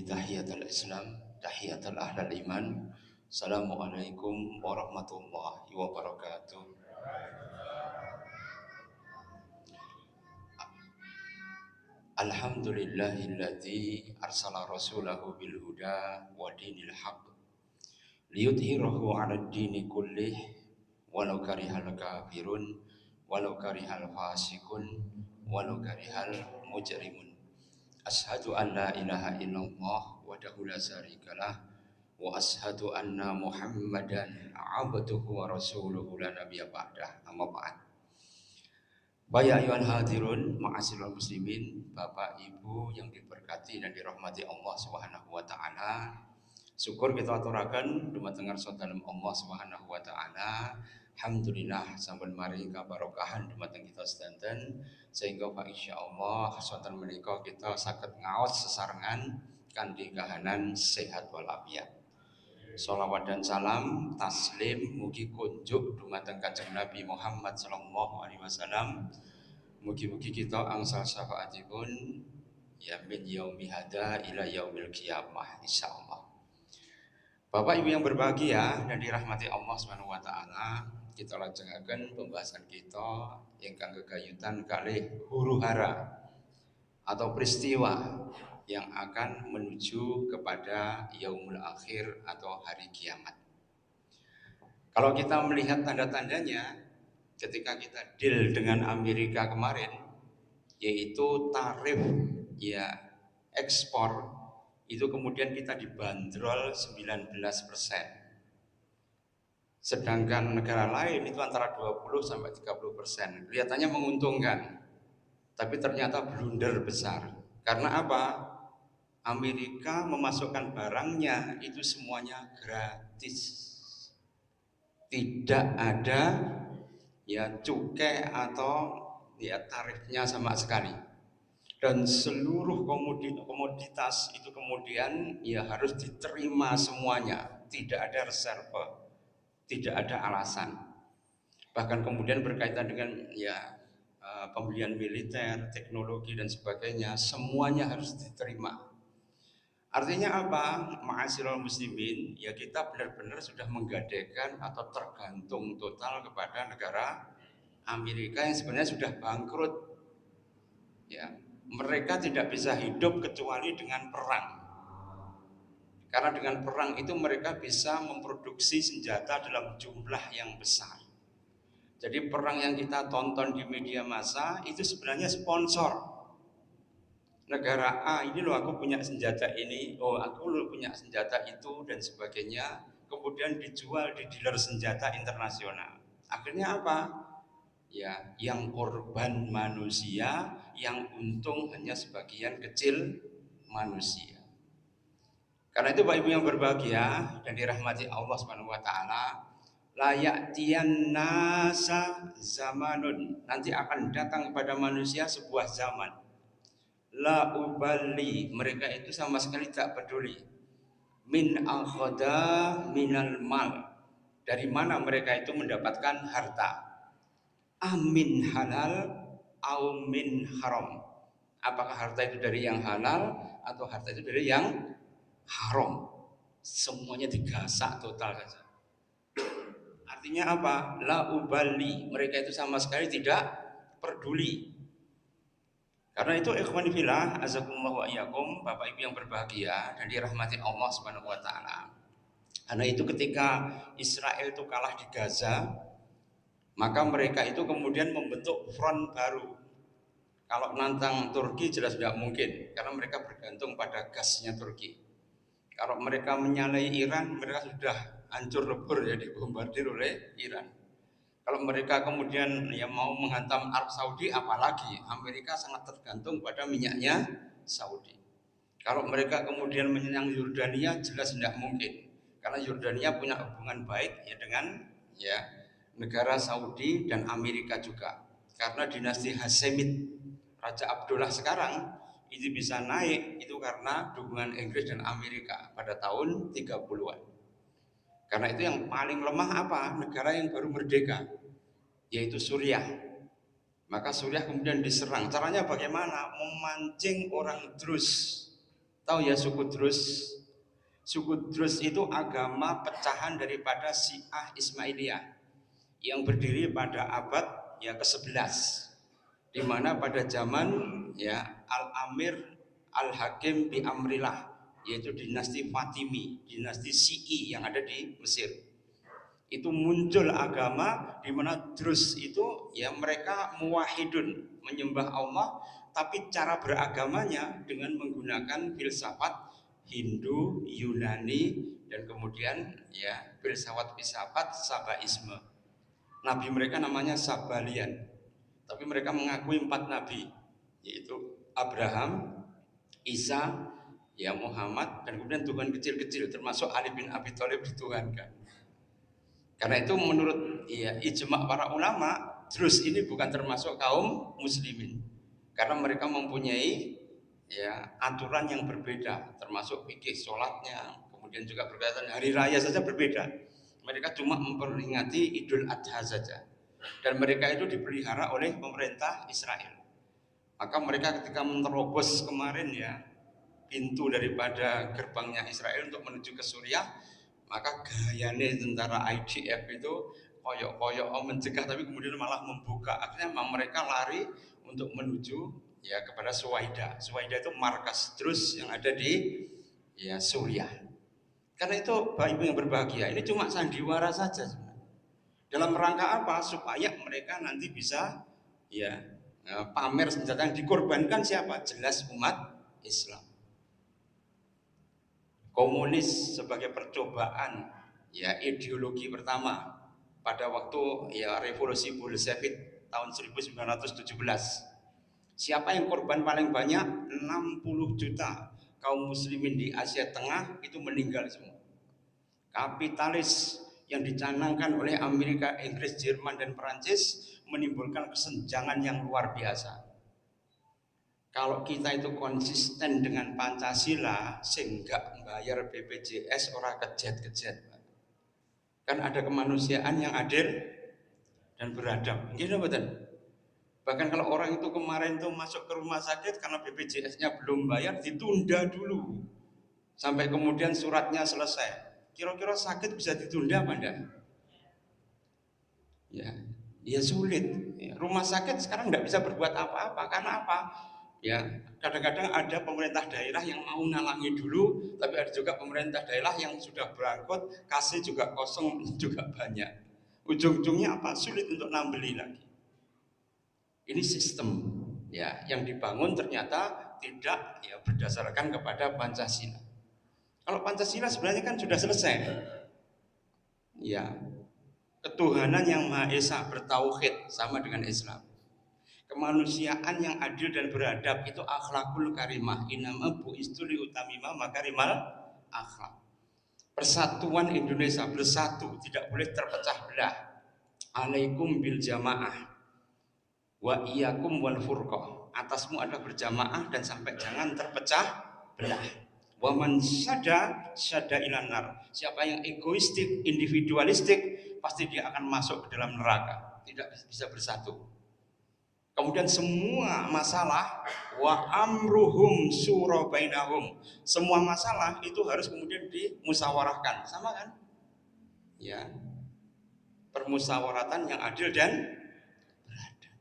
tahiyatul Islam, tahiyatul ahlal iman. Assalamualaikum warahmatullahi wabarakatuh. Alhamdulillahilladzi arsala rasulahu bil huda wa dinil haqq liyudhhirahu 'alad dini kullih walau karihal kafirun walau karihal fasikun walau karihal mujrimun. Ashhadu an la ilaha illallah wahdahu la syarikalah wa ashhadu anna Muhammadan abduhu wa rasuluhu la nabiyya ba'dah. Amma ba'd. Baik ayuhan hadirun, ma'asyiral muslimin, Bapak Ibu yang diberkati dan dirahmati Allah Subhanahu wa taala. Syukur kita aturaken dumateng ngarsa dalem Allah Subhanahu wa taala. Alhamdulillah sampun mari kabarokahan dumateng kita sedanten sehingga Pak insyaallah sonten menika kita saged ngaos sesarengan kanthi kahanan sehat walafiat. Sholawat dan salam taslim mugi kunjuk dumateng Kanjeng Nabi Muhammad sallallahu alaihi wasallam. Mugi-mugi kita angsal syafaatipun ya min yaumi hada ila yaumil qiyamah insyaallah. Bapak Ibu yang berbahagia dan dirahmati Allah Subhanahu wa taala, kita lajengaken pembahasan kita ingkang gegayutan kalih huru-hara atau peristiwa yang akan menuju kepada yaumul akhir atau hari kiamat. Kalau kita melihat tanda-tandanya ketika kita deal dengan Amerika kemarin, yaitu tarif ya ekspor itu kemudian kita dibanderol 19%. Sedangkan negara lain itu antara 20 sampai 30%. Kelihatannya menguntungkan. Tapi ternyata blunder besar. Karena apa? Amerika memasukkan barangnya itu semuanya gratis. Tidak ada ya cukai atau ya tarifnya sama sekali. Dan seluruh komoditas itu kemudian ya harus diterima semuanya. Tidak ada reserve, tidak ada alasan. Bahkan kemudian berkaitan dengan ya pembelian militer, teknologi dan sebagainya, semuanya harus diterima. Artinya apa? Ma'asyiral muslimin, ya kita benar-benar sudah menggadaikan atau tergantung total kepada negara Amerika yang sebenarnya sudah bangkrut. Ya, mereka tidak bisa hidup kecuali dengan perang. Karena dengan perang itu mereka bisa memproduksi senjata dalam jumlah yang besar. Jadi perang yang kita tonton di media massa itu sebenarnya sponsor. Negara A ini loh aku punya senjata ini, oh aku loh punya senjata itu dan sebagainya. Kemudian dijual di dealer senjata internasional. Akhirnya apa? Ya, yang korban manusia, yang untung hanya sebagian kecil manusia. Karena itu Bapak Ibu yang berbahagia dan dirahmati Allah Subhanahu wa taala, layatian nasa zamanun, nanti akan datang kepada manusia sebuah zaman. La ubali, mereka itu sama sekali tak peduli. Min akhada minal mal, dari mana mereka itu mendapatkan harta. Amin halal au min haram, apakah harta itu dari yang halal atau harta itu dari yang haram. Semuanya digasak total saja. Artinya apa? La ubali, mereka itu sama sekali tidak peduli. Karena itu ikhwan fillah azakumullah wa iyyakum, Bapak Ibu yang berbahagia dan dirahmati Allah Subhanahu wa taala. Karena itu ketika Israel itu kalah di Gaza, maka mereka itu kemudian membentuk front baru. Kalau nantang Turki jelas tidak mungkin karena mereka bergantung pada gasnya Turki. Kalau mereka menyalahi Iran, mereka sudah hancur lebur ya, dibombardir oleh Iran. Kalau mereka kemudian ya mau menghantam Arab Saudi, apalagi Amerika sangat tergantung pada minyaknya Saudi. Kalau mereka kemudian menyerang Yordania, jelas tidak mungkin, karena Yordania punya hubungan baik ya dengan ya negara Saudi dan Amerika juga. Karena dinasti Hashemid, Raja Abdullah sekarang itu bisa naik itu karena dukungan Inggris dan Amerika pada tahun 30-an. Karena itu yang paling lemah apa? Negara yang baru merdeka, yaitu Suriah. Maka Suriah kemudian diserang. Caranya bagaimana? Memancing orang Drus. Tahu ya suku Drus? Suku Drus itu agama pecahan daripada Syiah Ismailiyah yang berdiri pada abad ya ke-11, di mana pada zaman ya Al-Amir Al-Hakim bi Amrillah, yaitu dinasti Fatimi, dinasti Syi'i yang ada di Mesir. Itu muncul agama di mana Drus itu ya mereka muwahhidun, menyembah Allah, tapi cara beragamanya dengan menggunakan filsafat Hindu, Yunani, dan kemudian ya filsafat Sabaisme. Nabi mereka namanya Sabalian, tapi mereka mengakui 4 nabi, yaitu Abraham, Isa, ya Muhammad, dan kemudian Tuhan kecil-kecil termasuk Ali bin Abi Thalib dituhankan. Karena itu menurut ya ijma' para ulama, Drus ini bukan termasuk kaum muslimin, karena mereka mempunyai ya aturan yang berbeda, termasuk fikih sholatnya, kemudian juga berkaitan hari raya saja berbeda. Mereka cuma memperingati Idul Adha saja, dan mereka itu dipelihara oleh pemerintah Israel. Maka mereka ketika menerobos kemarin ya pintu daripada gerbangnya Israel untuk menuju ke Suriah, maka gayane tentara IDF itu koyok-koyok mencegah, tapi kemudian malah membuka. Akhirnya mereka lari untuk menuju ya kepada Suwaida. Suwaida itu markas Drus yang ada di ya Suriah. Karena itu Bapak Ibu yang berbahagia, ini cuma sandiwara saja sebenarnya. Dalam rangka apa? Supaya mereka nanti bisa ya pamer senjata yang dikorbankan siapa? Jelas umat Islam. Komunis sebagai percobaan ya ideologi pertama pada waktu ya revolusi Bolshevik tahun 1917. Siapa yang korban paling banyak? 60 juta kaum muslimin di Asia Tengah itu meninggal semua. Kapitalis yang dicanangkan oleh Amerika, Inggris, Jerman, dan Perancis menimbulkan kesenjangan yang luar biasa. Kalau kita itu konsisten dengan Pancasila, sehingga bayar BPJS orang kejet-kejet. Kan ada kemanusiaan yang adil dan beradab. Gitu betul. Bahkan kalau orang itu kemarin tuh masuk ke rumah sakit karena BPJS-nya belum bayar, ditunda dulu sampai kemudian suratnya selesai. Kira-kira sakit bisa ditunda apa enggak? Ya sulit. Rumah sakit sekarang enggak bisa berbuat apa-apa. Karena apa? Ya, kadang-kadang ada pemerintah daerah yang mau nalangi dulu, tapi ada juga pemerintah daerah yang sudah berangkut, kasih juga kosong juga banyak. Ujung-ujungnya apa? Sulit untuk nambeli lagi. Ini sistem ya yang dibangun ternyata tidak ya berdasarkan kepada Pancasila. Kalau Pancasila sebenarnya kan sudah selesai. Ya, ketuhanan yang Maha Esa bertauhid sama dengan Islam. Kemanusiaan yang adil dan beradab itu akhlakul karimah. Innama bu'istu liutamima makarimal akhlak. Persatuan Indonesia bersatu, tidak boleh terpecah belah. Alaikum bil jamaah wa iyyakum wal furqah. Atasmu ada berjamaah dan sampai jangan terpecah belah. Wa man syada ilanar. Siapa yang egoistik, individualistik, pasti dia akan masuk ke dalam neraka. Tidak bisa bersatu. Kemudian semua masalah wa amruhum syura bainahum. Semua masalah itu harus kemudian dimusyawarahkan, sama kan? Ya. Permusyawaratan yang adil dan beradab.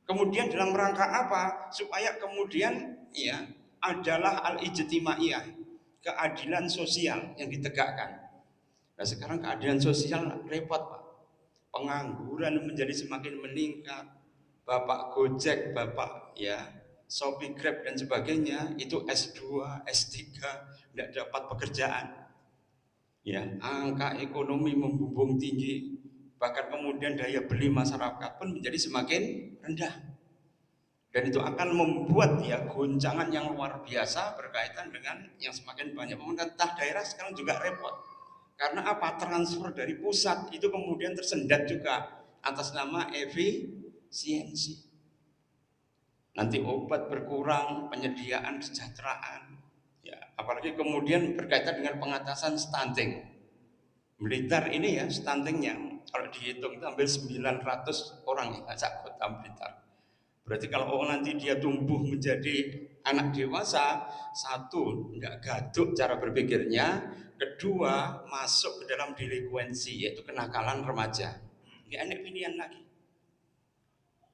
Kemudian dalam rangka apa? Supaya kemudian ya adalah al-ijtimaiyah, keadilan sosial yang ditegakkan. Nah, sekarang keadilan sosial repot, Pak. Pengangguran menjadi semakin meningkat. Bapak Gojek, Bapak ya Shopee, Grab dan sebagainya itu S2, S3 tidak dapat pekerjaan. Ya, angka ekonomi membumbung tinggi, bahkan kemudian daya beli masyarakat pun menjadi semakin rendah. Dan itu akan membuat ya goncangan yang luar biasa berkaitan dengan yang semakin banyak. Pemerintah daerah sekarang juga repot. Karena apa? Transfer dari pusat itu kemudian tersendat juga atas nama efisiensi. Nanti obat berkurang, penyediaan kesejahteraan, ya, apalagi kemudian berkaitan dengan pengatasan stunting. Blitar ini ya stuntingnya kalau dihitung itu hampir 900 orang ya, kota Blitar. Berarti kalau nanti dia tumbuh menjadi Anak dewasa, satu, nggak gaduk cara berpikirnya, kedua, masuk ke dalam delinkuensi, yaitu kenakalan remaja. Nggak ada pilihan lagi.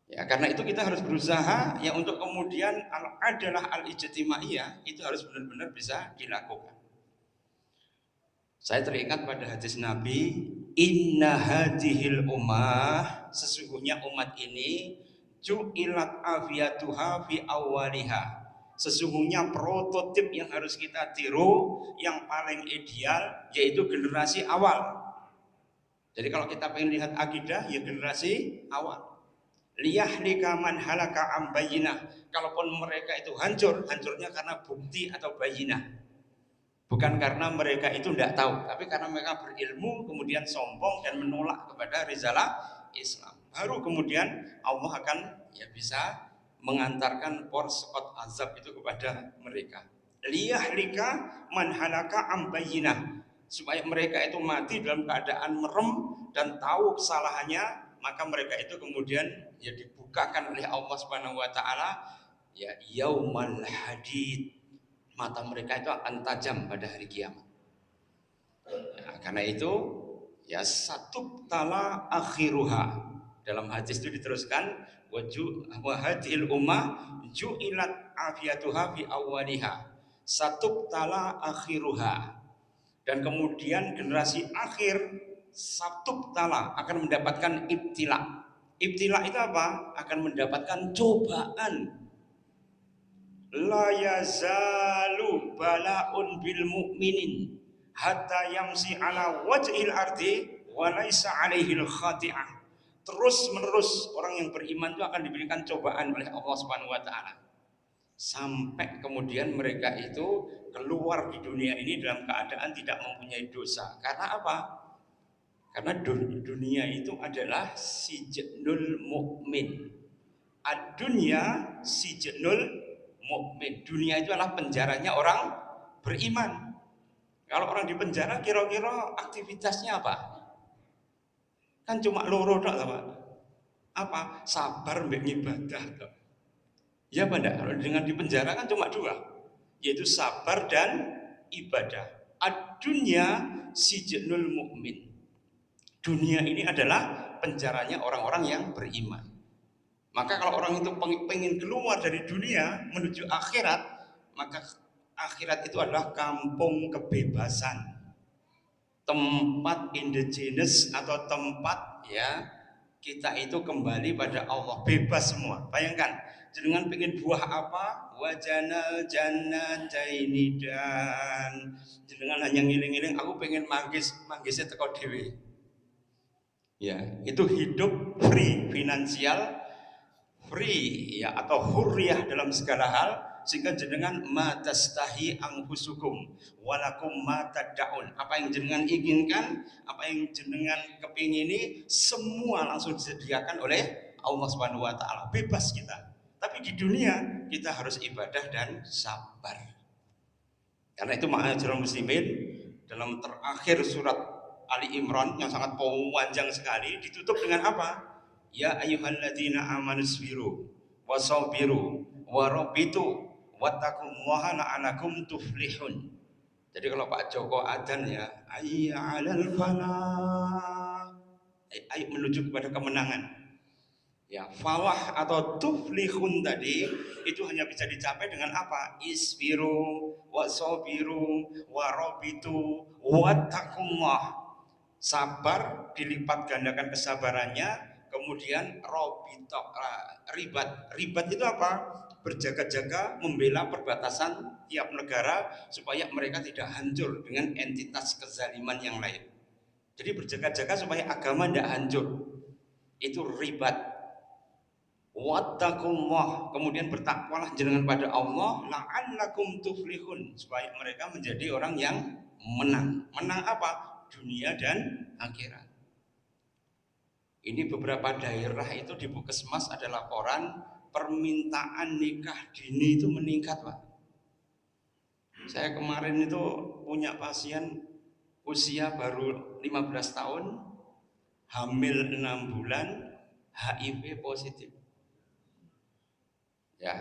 Ya, karena itu kita harus berusaha ya untuk kemudian adalah al-ijtimaiyah itu harus benar-benar bisa dilakukan. Saya teringat pada hadis Nabi, inna hadhil ummah, sesungguhnya umat ini ju'ilat afiyatuha fi awwaliha. Sesungguhnya prototip yang harus kita tiru yang paling ideal yaitu generasi awal. Jadi kalau kita pengen lihat akidah ya generasi awal. Liyahlika man halaka am bayyinah. Kalaupun mereka itu hancur, hancurnya karena bukti atau bayyinah. Bukan karena mereka itu tidak tahu, tapi karena mereka berilmu kemudian sombong dan menolak kepada risalah Islam. Baru kemudian Allah akan ya bisa mengantarkan porskot azab itu kepada mereka. Liyahlika man halaka am bayyinah, supaya mereka itu mati dalam keadaan merem dan tahu kesalahannya, maka mereka itu kemudian ya dibukakan oleh Allah Subhanahu wa taala ya yaumal hadid, mata mereka itu akan tajam pada hari kiamat. Ya, karena itu ya satu tala akhiruha, dalam hadis itu diteruskan wa hadhil ummah ju'ilat afiyatuha fi awwaliha satu tala akhiruha, dan kemudian generasi akhir satu tala akan mendapatkan ibtila. Ibtila itu apa? Akan mendapatkan cobaan. La yazalu bala'un bil mu'minin hatta yamsi ala wajhil ardi wa laisa alaihil khati'ah. Terus menerus orang yang beriman itu akan diberikan cobaan oleh Allah Subhanahu wa taala. Sampai kemudian mereka itu keluar di dunia ini dalam keadaan tidak mempunyai dosa. Karena apa? Karena dunia itu adalah sijnul mukmin. Ad-dunya sijnul mukmin. Dunia itu adalah penjaranya orang beriman. Kalau orang di penjara kira-kira aktivitasnya apa? Kan cuma loro tok, Pak. Apa? Sabar mbek ibadah tok. Ya apa enggak? Kalau dengan di penjara kan cuma dua, yaitu sabar dan ibadah. Ad-dunya sijnul mukmin. Dunia ini adalah penjaranya orang-orang yang beriman. Maka kalau orang itu pengen keluar dari dunia menuju akhirat, maka akhirat itu adalah kampung kebebasan, tempat indigenous atau tempat ya kita itu kembali pada Allah, bebas semua. Bayangkan, jenengan pengen buah apa? Wajanal jannataini, dan jenengan hanya ngiling-ngiling aku pengen manggisnya teko dhewe. Ya, itu hidup free, finansial free ya, atau hurriyah dalam segala hal, sehingga jenengan matastahi anfusukum walakum mataddaun. Apa yang jenengan inginkan, apa yang jenengan kepingini, semua langsung disediakan oleh Allah Subhanahu wa taala. Bebas kita. Tapi di dunia kita harus ibadah dan sabar. Karena itu ma'asyiral muslimin, dalam terakhir surat Ali Imran yang sangat panjang sekali ditutup dengan apa? Ya ayyuhalladzina amanu sabiru wasabiru warabitu wattaqullaha la'alakum tuflihun. Jadi kalau Pak Joko adzan ya hayya 'alal falah, ayo menuju kepada kemenangan. Ya, falah atau tuflihun tadi itu hanya bisa dicapai dengan apa? Isbiru wasabiru warabitu wattaqullah. Sabar dilipat gandakan kesabarannya, kemudian ribat itu apa? Berjaga-jaga membela perbatasan tiap negara supaya mereka tidak hancur dengan entitas kezaliman yang lain. Jadi berjaga-jaga supaya agama tidak hancur, itu ribat. Wattaqullah, kemudian bertakwalah jenengan pada Allah, la'allakum tuflihun, supaya mereka menjadi orang yang menang. Menang apa? Dunia dan akhirat. Ini beberapa daerah itu di Puskesmas ada laporan permintaan nikah dini itu meningkat, Pak. Saya kemarin itu punya pasien usia baru 15 tahun, hamil 6 bulan, HIV positif. Ya,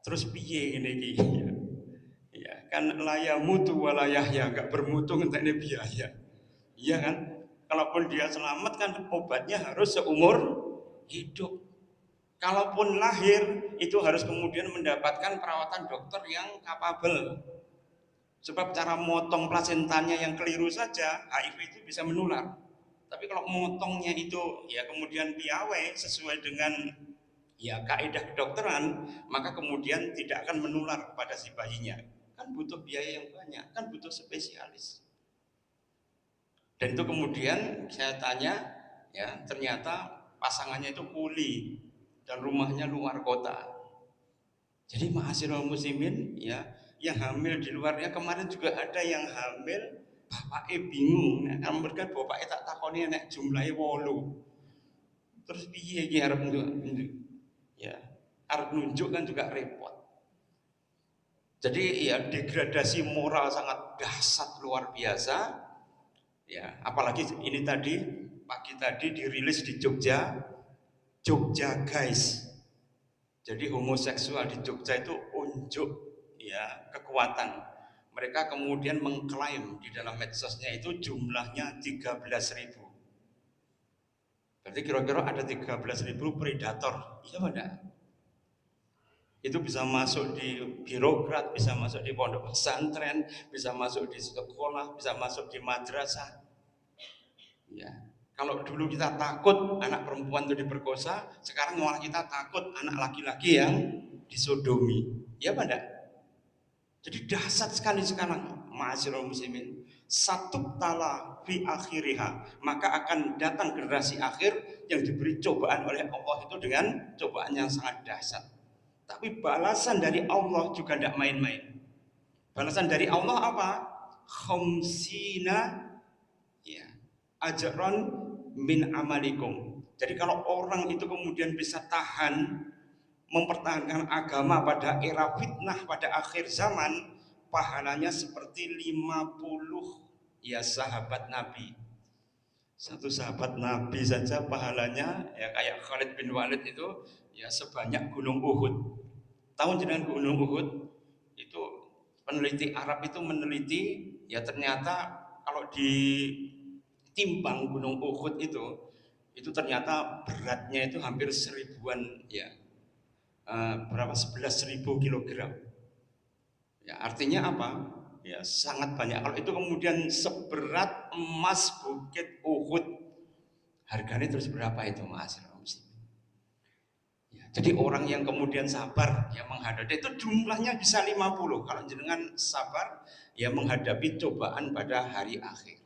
Terus piye ngene iki? Ya, kan la mutu wala yahya, enggak bermutu ngentekne biaya. Iya kan? Kalaupun dia selamat kan obatnya harus seumur hidup. Kalaupun lahir itu harus kemudian mendapatkan perawatan dokter yang kapabel. Sebab cara motong plasentanya yang keliru saja HIV itu bisa menular. Tapi kalau motongnya itu ya kemudian piawai sesuai dengan ya kaidah kedokteran, maka kemudian tidak akan menular kepada si bayinya. Kan butuh biaya yang banyak, kan butuh spesialis. Dan itu kemudian saya tanya, ya ternyata pasangannya itu kuli dan rumahnya luar kota. Jadi ma'asyiral muslimin ya, yang hamil di luarnya kemarin juga ada yang hamil, bapaknya bingung, nah, mereka bapaknya tak takoni nek jumlahnya 8. Terus piye iki arep nunjuk? Ya, arep nunjuk kan juga repot. Jadi ya degradasi moral sangat dahsyat luar biasa. Ya, apalagi ini tadi pagi tadi dirilis di Jogja guys. Jadi homoseksual di Jogja itu unjuk ya kekuatan. Mereka kemudian mengklaim di dalam medsosnya itu jumlahnya 13.000. Berarti kira-kira ada 13.000 predator. Iya benar. Itu bisa masuk di birokrat, bisa masuk di pondok pesantren, bisa masuk di sekolah, bisa masuk di madrasah. Ya. Kalau dulu kita takut anak perempuan itu diperkosa, sekarang malah kita takut anak laki-laki yang disodomi. Ya pada. Jadi dahsyat sekali sekarang, ma'asyiral muslimin. Satu tala fi akhiriha, maka akan datang generasi akhir yang diberi cobaan oleh Allah itu dengan cobaan yang sangat dahsyat. Tapi balasan dari Allah juga tidak main-main. Balasan dari Allah apa? Khamsina ya, ajran min amalikum. Jadi kalau orang itu kemudian bisa tahan mempertahankan agama pada era fitnah pada akhir zaman, pahalanya seperti 50 ya sahabat Nabi. Satu sahabat Nabi saja pahalanya ya kayak Khalid bin Walid itu ya sebanyak gunung Uhud. Tahu jenengan gunung Uhud? Itu peneliti Arab itu meneliti ya ternyata kalau ditimbang gunung Uhud itu ternyata beratnya itu hampir 1000-an ya. Berapa 11.000 kilogram. Ya, artinya apa? Ya, sangat banyak. Kalau itu kemudian seberat emas bukit Uhud, harganya terus berapa itu, Mas? Ya, jadi orang yang kemudian sabar yang menghadapi itu jumlahnya bisa 50. Kalau jenengan sabar ya menghadapi cobaan pada hari akhir.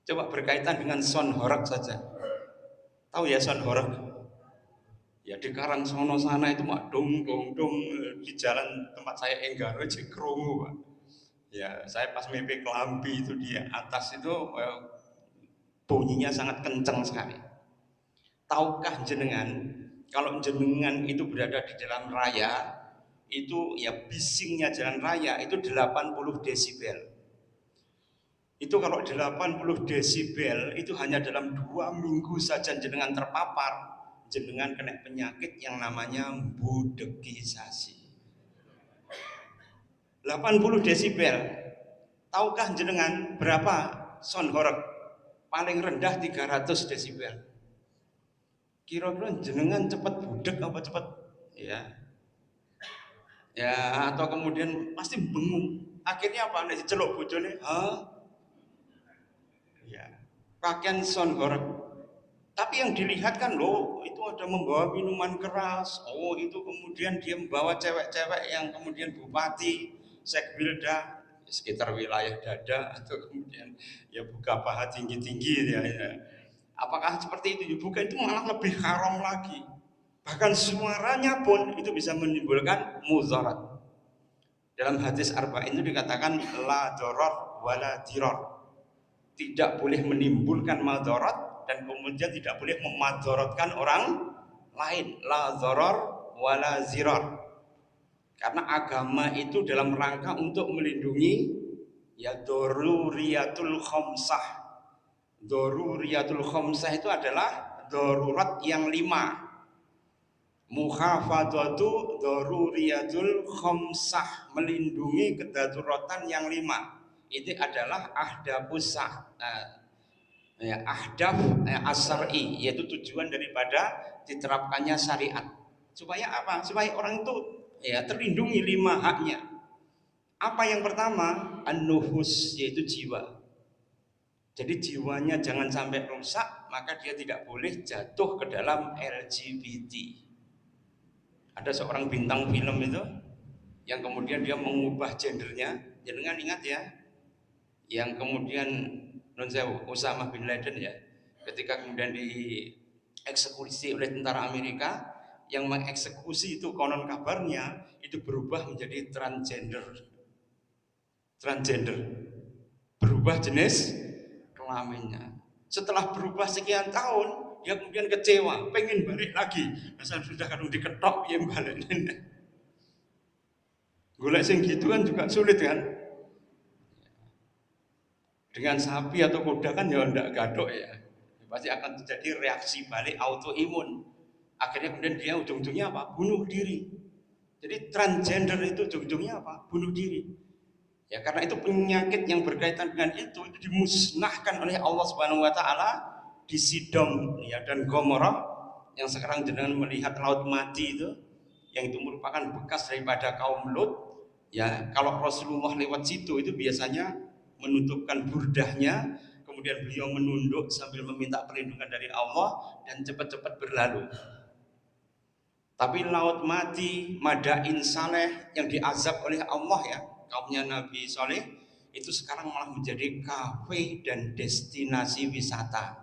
Coba berkaitan dengan Son Horak saja. Tahu ya Son Horak? Ya di Karangsono sana itu mak dong di jalan tempat saya Enggaro Krungu Pak. Ya saya pas mimpi Kelambi itu di atas itu bunyinya sangat kencang sekali. Tahukah jenengan kalau jenengan itu berada di dalam raya itu ya bisingnya jalan raya itu 80 desibel. Itu kalau 80 desibel itu hanya dalam 2 minggu saja jenengan terpapar, jenengan kena penyakit yang namanya budekisasi. 80 desibel. Tahukah jenengan berapa sound horeg? Paling rendah 300 desibel. Kira-kira jenengan cepat budek apa cepat ya? Ya atau kemudian pasti bingung. Akhirnya apa? Nek diceluk bojone, ya. Pakaian sound horeg. Tapi yang dilihat kan loh itu ada membawa minuman keras. Oh itu kemudian dia membawa cewek-cewek yang kemudian bupati, sekbilda sekitar wilayah dada atau kemudian ya buka paha tinggi-tinggi ya. Apakah seperti itu? Bukan, itu malah lebih haram lagi. Bahkan suaranya pun itu bisa menimbulkan mudarat. Dalam hadis arba'in itu dikatakan la darar wala dirar. Tidak boleh menimbulkan madarat dan kemudian tidak boleh memadaratkan orang lain. La dharar wala zirar. Karena agama itu dalam rangka untuk melindungi ya daruriyatul khamsah. Daruriyatul khamsah itu adalah darurat yang 5. Muhafadzatu daruriyatul khamsah, melindungi kedaruratan yang 5. Ini adalah ahdafus ahdaf as-syar'i, yaitu tujuan daripada diterapkannya syariat. Supaya apa? Supaya orang itu terlindungi 5 haknya. Apa yang pertama? An-nufus, yaitu jiwa. Jadi jiwanya jangan sampai rusak, maka dia tidak boleh jatuh ke dalam LGBT. Ada seorang bintang film itu yang kemudian dia mengubah gendernya. Jangan ingat ya, yang kemudian Osama bin Laden ya, ketika kemudian dieksekusi oleh tentara Amerika, yang mengeksekusi itu konon kabarnya itu berubah menjadi transgender, berubah jenis kelaminnya. Setelah berubah sekian tahun, dia kemudian kecewa, pengen balik lagi. Asal sudah kadung diketok, ya balik. Golek sing gitu kan juga sulit kan. Dengan sapi atau kuda kan ya ndak gadok ya. Pasti akan terjadi reaksi balik autoimun. Akhirnya kemudian dia ujung-ujungnya apa? Bunuh diri. Jadi transgender itu ujung-ujungnya apa? Bunuh diri. Ya karena itu penyakit yang berkaitan dengan itu dimusnahkan oleh Allah Subhanahu wa taala di Sidom ya dan Gomorrah yang sekarang dengan melihat laut mati itu, yang itu merupakan bekas daripada kaum Lut. Ya kalau Rasulullah lewat situ itu biasanya menutupkan burdahnya, kemudian beliau menunduk sambil meminta perlindungan dari Allah dan cepat-cepat berlalu. Tapi laut mati Madain Saleh yang diazab oleh Allah ya, kaumnya Nabi Soleh, itu sekarang malah menjadi kafe dan destinasi wisata,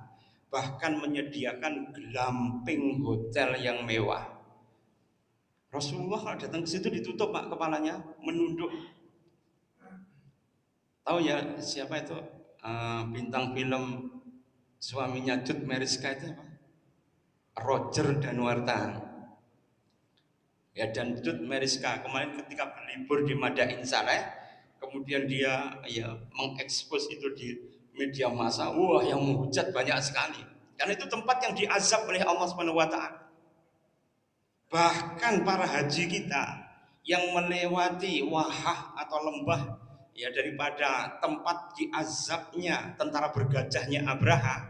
bahkan menyediakan glamping hotel yang mewah. Rasulullah kalau datang ke situ ditutup Pak kepalanya, menunduk. Tahu ya siapa itu bintang film suaminya Jud Meriska itu apa? Roger Danuarta. Ya dan Jud Meriska kemarin ketika berlibur di Madain Saleh, kemudian dia mengekspos itu di media massa, wah yang menghujat banyak sekali. Karena itu tempat yang diazab oleh Allah Subhanahu wa taala. Bahkan para haji kita yang melewati wahah atau lembah ya daripada tempat diazabnya tentara bergajahnya Abraha,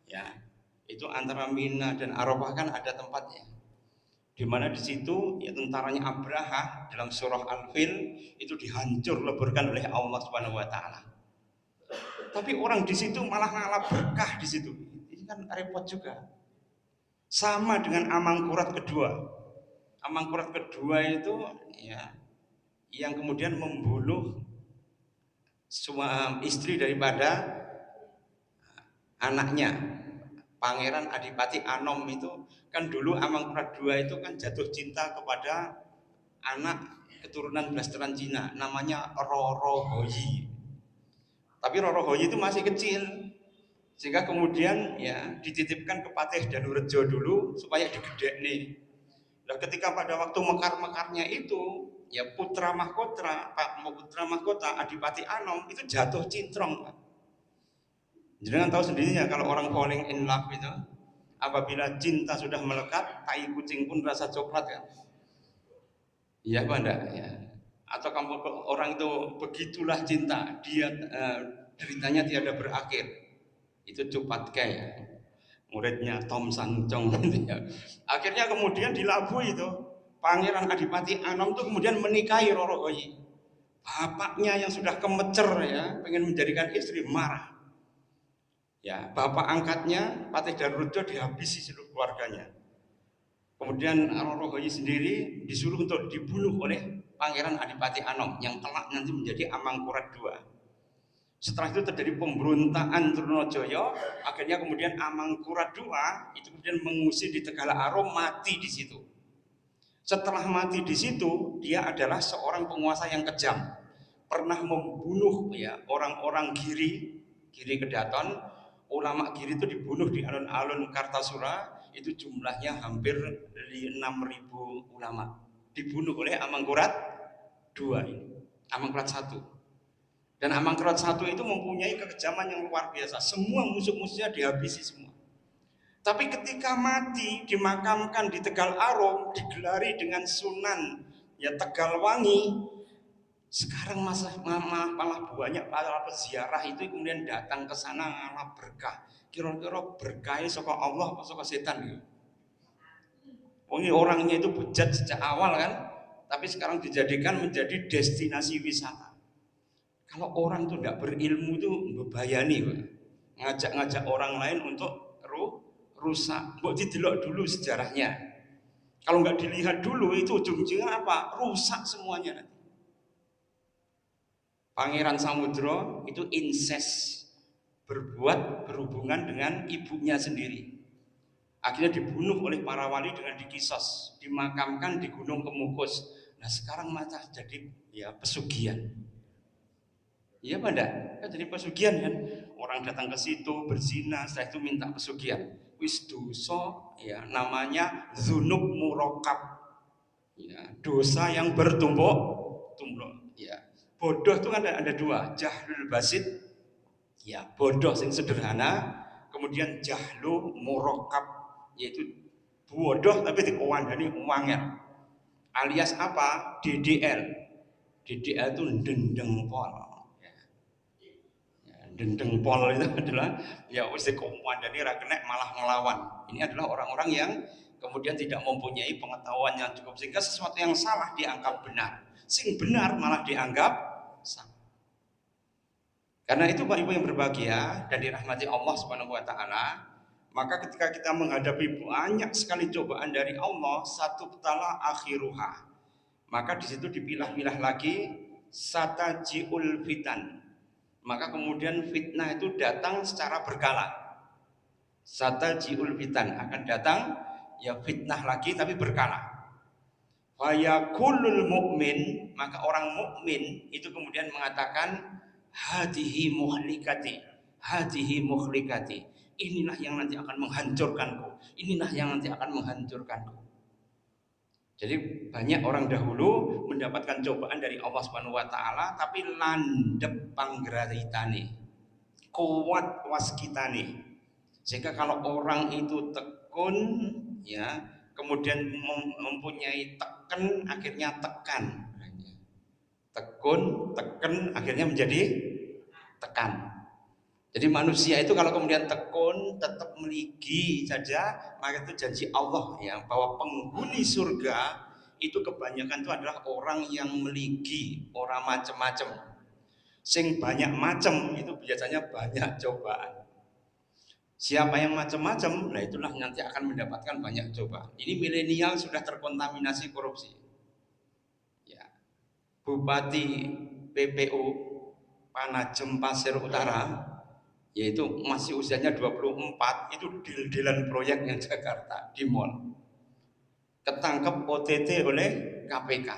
ya itu antara Mina dan Arafah kan ada tempatnya, di mana di situ ya tentaranya Abraha dalam surah Al-Fil itu dihancur leburkan oleh Allah Subhanahu wa taala. Tapi orang di situ malah ngalah berkah di situ. Ini kan repot juga. Sama dengan Amangkurat kedua. Amangkurat kedua itu ya yang kemudian membunuh suami istri daripada anaknya Pangeran Adipati Anom. Itu kan dulu Amangkurat II itu kan jatuh cinta kepada anak keturunan blasteran Cina namanya Roro Hoyi. Tapi Roro Hoyi itu masih kecil, sehingga kemudian ya dititipkan ke Patih Danurejo dulu supaya digedekne. Nah, ketika pada waktu mekar-mekarnya itu ya putra mahkota Adipati Anom itu jatuh cintrong. Jangan tahu sendirinya kalau orang falling in love itu, apabila cinta sudah melekat, tai kucing pun rasa coklat kan. Iya apa enggak ya? Atau kamu orang itu begitulah cinta, dia ceritanya tiada berakhir. Itu Cupat kayak muridnya Tom Sancong gitu ya. Akhirnya kemudian dilabui itu Pangeran Adipati Anom itu kemudian menikahi Roro Hoyi. Bapaknya yang sudah kemecer ya, pengen menjadikan istri marah. Ya, bapak angkatnya Patih Danurejo dihabisi seluruh keluarganya. Kemudian Roro Hoyi sendiri disuruh untuk dibunuh oleh Pangeran Adipati Anom yang kelak nanti menjadi Amangkurat II. Setelah itu terjadi pemberontakan Trunojoyo, akhirnya kemudian Amangkurat II itu kemudian mengungsi di Tegalaro, mati di situ. Setelah mati di situ, dia adalah seorang penguasa yang kejam, pernah membunuh ya orang-orang Giri Kedaton. Ulama Giri itu dibunuh di alun-alun Kartasura, itu jumlahnya hampir 6.000 ulama dibunuh oleh Amangkurat II ini, Amangkurat I. Dan Amangkurat I itu mempunyai kekejaman yang luar biasa. Semua musuh-musuhnya dihabisi semua. Tapi ketika mati dimakamkan di Tegal Arum, digelari dengan Sunan ya Tegalwangi, sekarang malah banyak para peziarah itu kemudian datang ke sana ngalah berkah. Kira-kira berkahnya saka Allah atau saka setan gitu. Ini orangnya itu bejat sejak awal kan, tapi sekarang dijadikan menjadi destinasi wisata. Kalau orang itu tidak berilmu itu membayani, Pak. Ngajak-ngajak orang lain untuk rusak. Mbok didelok dulu sejarahnya. Kalau nggak dilihat dulu itu ujung-ujungnya apa? Rusak semuanya. Pangeran Samudro itu incest, berhubungan dengan ibunya sendiri. Akhirnya dibunuh oleh para wali dengan dikisos, dimakamkan di Gunung Kemukus. Nah sekarang malah jadi ya pesugihan. Iya Pak enggak? Kan jadi pesugihan kan. Orang datang ke situ berzina, setelah itu minta pesugihan. Wis dosa ya namanya dzunub murokab. Ya, dosa yang bertumpuk-tumpuk. Ya. Bodoh itu kan ada dua, jahlul basit, ya bodoh yang sederhana, kemudian jahlu murokab, yaitu bodoh tapi dikewandani wangel. Alias apa? DDL. DDL itu dendeng pol. Dendeng pol itu adalah ya wis dikewandani ra kenek malah ngelawan. Ini adalah orang-orang yang kemudian tidak mempunyai pengetahuan yang cukup sehingga sesuatu yang salah dianggap benar, sing benar malah dianggap salah. Karena itu Bapak Ibu yang berbahagia dan dirahmati Allah Subhanahu wa taala, maka ketika kita menghadapi banyak sekali cobaan dari Allah, satu tala akhiruha, maka di situ dipilah-pilah lagi satajiul fitan. Maka kemudian fitnah itu datang secara berkala. Satajiul fitan akan datang ya fitnah lagi tapi berkala. Fayakulul mukmin, maka orang mukmin itu kemudian mengatakan hadihi muhlikati, hadihi muhlikati. Inilah yang nanti akan menghancurkanku. Inilah yang nanti akan menghancurkanku. Jadi banyak orang dahulu mendapatkan cobaan dari Allah Subhanahu wa taala tapi landep panggraritane. Kuat waskitane. Sehingga kalau orang itu tekun ya, kemudian mempunyai teken akhirnya tekan. Tekun, teken akhirnya menjadi tekan. Jadi manusia itu kalau kemudian tekun tetap meligi saja, maka itu janji Allah ya bahwa penghuni surga itu kebanyakan itu adalah orang yang meligi, orang macam-macam. Sing banyak macam itu biasanya banyak cobaan. Siapa yang macam-macam, nah itulah nanti akan mendapatkan banyak cobaan. Ini milenial sudah terkontaminasi korupsi. Ya. Bupati PPU Panajem Pasir Utara yaitu masih usianya 24 itu deal-dealan proyek yang Jakarta di mall. Ketangkep OTT oleh KPK.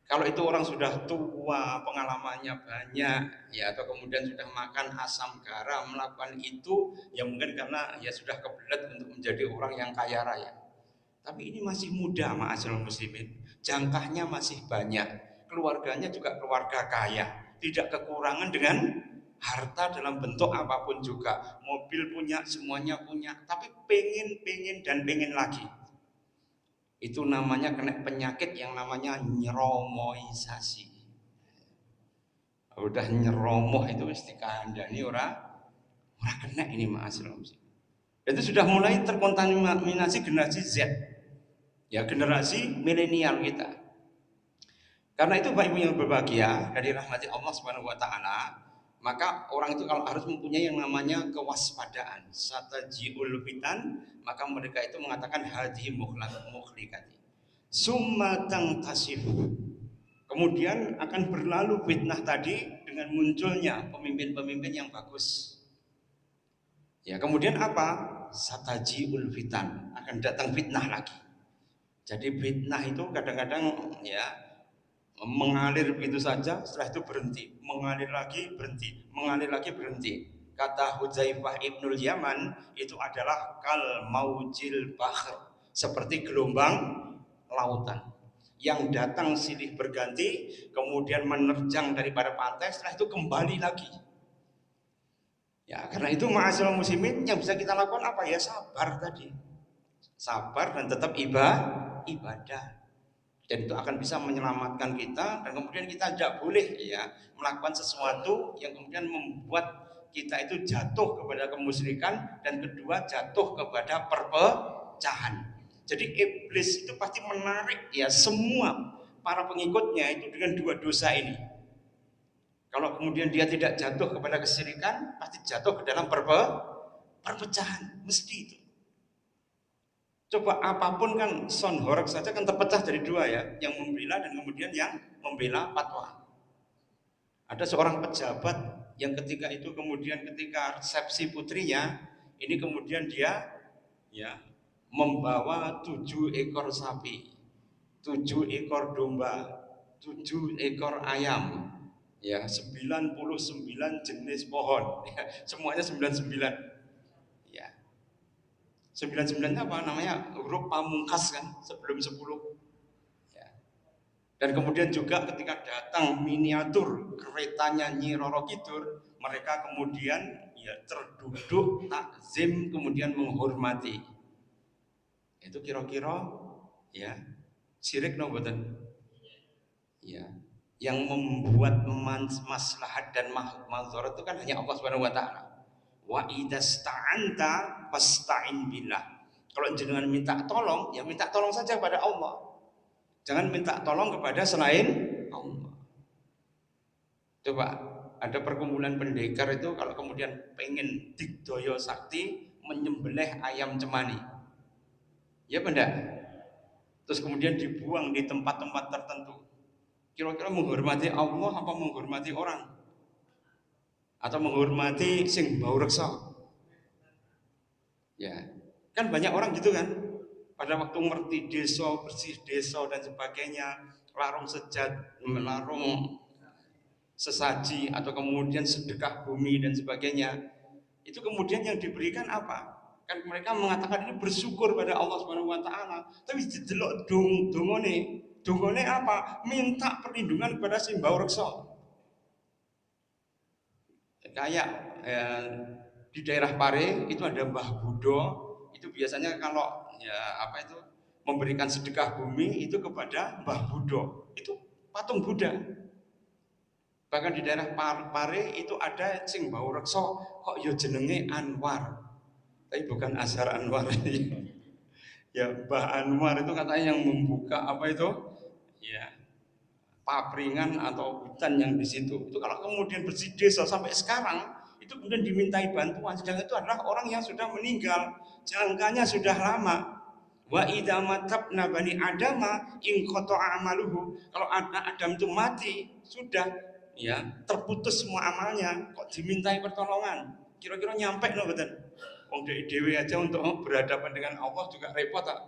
Kalau itu orang sudah tua, pengalamannya banyak, ya atau kemudian sudah makan asam garam melakukan itu, ya mungkin karena ya sudah kebelet untuk menjadi orang yang kaya raya. Tapi ini masih muda, ma'asyiral muslimin. Jangkahnya masih banyak. Keluarganya juga keluarga kaya, tidak kekurangan dengan harta dalam bentuk apapun juga, mobil punya, semuanya punya, tapi pengen lagi. Itu namanya kena penyakit yang namanya nyeromoisasi. Udah nyeromoh itu mesti kandani ora kena ini ma'asyiral muslimin. Itu sudah mulai terkontaminasi generasi Z. Ya generasi milenial kita. Karena itu Bapak Ibu yang berbahagia dari rahmati Allah Subhanahu wa taala, maka orang itu kalau harus mempunyai yang namanya kewaspadaan, satajiul fitan, maka mereka itu mengatakan hadhi mukhlikati. Summa tasif. Kemudian akan berlalu fitnah tadi dengan munculnya pemimpin-pemimpin yang bagus. Ya, kemudian apa? Satajiul fitan, akan datang fitnah lagi. Jadi fitnah itu kadang-kadang ya mengalir begitu saja, setelah itu berhenti, mengalir lagi berhenti, mengalir lagi berhenti. Kata Hudzaifah Ibnul Yaman itu adalah kal maujil bahr, seperti gelombang lautan yang datang silih berganti, kemudian menerjang daripada pantai, setelah itu kembali lagi. Ya, karena itu ma'asyiral muslimin yang bisa kita lakukan apa ya? Sabar tadi. Sabar dan tetap ibadah. Dan itu akan bisa menyelamatkan kita, dan kemudian kita tidak boleh ya melakukan sesuatu yang kemudian membuat kita itu jatuh kepada kemusyrikan, dan kedua jatuh kepada perpecahan. Jadi iblis itu pasti menarik ya semua para pengikutnya itu dengan dua dosa ini. Kalau kemudian dia tidak jatuh kepada kesyirikan, pasti jatuh ke dalam perpecahan, mesti itu. Coba apapun kan Son Horeg saja kan terpecah dari dua ya, yang membela dan kemudian yang membela fatwa. Ada seorang pejabat yang ketika itu kemudian ketika resepsi putrinya, ini kemudian dia ya membawa 7 ekor sapi, 7 ekor domba, 7 ekor ayam, ya 99 jenis pohon, ya, semuanya 99. Ya. 99 apa namanya? Huruf pamungkas kan sebelum 10. Ya. Dan kemudian juga ketika datang miniatur keretanya Nyi Roro Kidul, mereka kemudian ya terduduk takzim kemudian menghormati. Itu kira-kira ya syirik no boten? Ya. Yang membuat maslahat dan mazharat itu kan hanya Allah Subhanahu wa taala. Wa idasta'anta fasta'in billah. Kalau jenengan minta tolong, ya minta tolong saja pada Allah. Jangan minta tolong kepada selain Allah. Coba ada perkumpulan pendekar itu kalau kemudian pengen digdoyo sakti menyembelih ayam cemani. Ya benda. Terus kemudian dibuang di tempat-tempat tertentu. Kira-kira menghormati Allah apa menghormati orang? Atau menghormati sing bau reksa? Ya, kan banyak orang gitu kan. Pada waktu ngerti desa, bersih desa dan sebagainya, larung sejat, melarung sesaji atau kemudian sedekah bumi dan sebagainya, itu kemudian yang diberikan apa? Kan mereka mengatakan ini bersyukur pada Allah Subhanahu wa taala. Tapi didelok dongone apa? Minta perlindungan kepada simbau reksa. Kayak di daerah Pare itu ada Mbah Budo, itu biasanya kalau ya apa itu memberikan sedekah bumi itu kepada Mbah Budo, itu patung Buddha. Bahkan di daerah Pare itu ada sing bau rekso kok yo jenenge Anwar, tapi bukan Azhar Anwar. Ya Mbah Anwar itu katanya yang membuka apa itu ya papringan atau hutan yang di situ. Itu kalau kemudian bersih desa sampai sekarang itu kemudian dimintai bantuan, sedangkan itu adalah orang yang sudah meninggal, jangkanya sudah lama. Wa idza matabna bani adama in qata'a amaluhu. Kalau anak Adam itu mati, sudah ya terputus semua amalnya, kok dimintai pertolongan. Kira-kira nyampe no betul. Wong dhewe aja untuk berhadapan dengan Allah juga repot tak?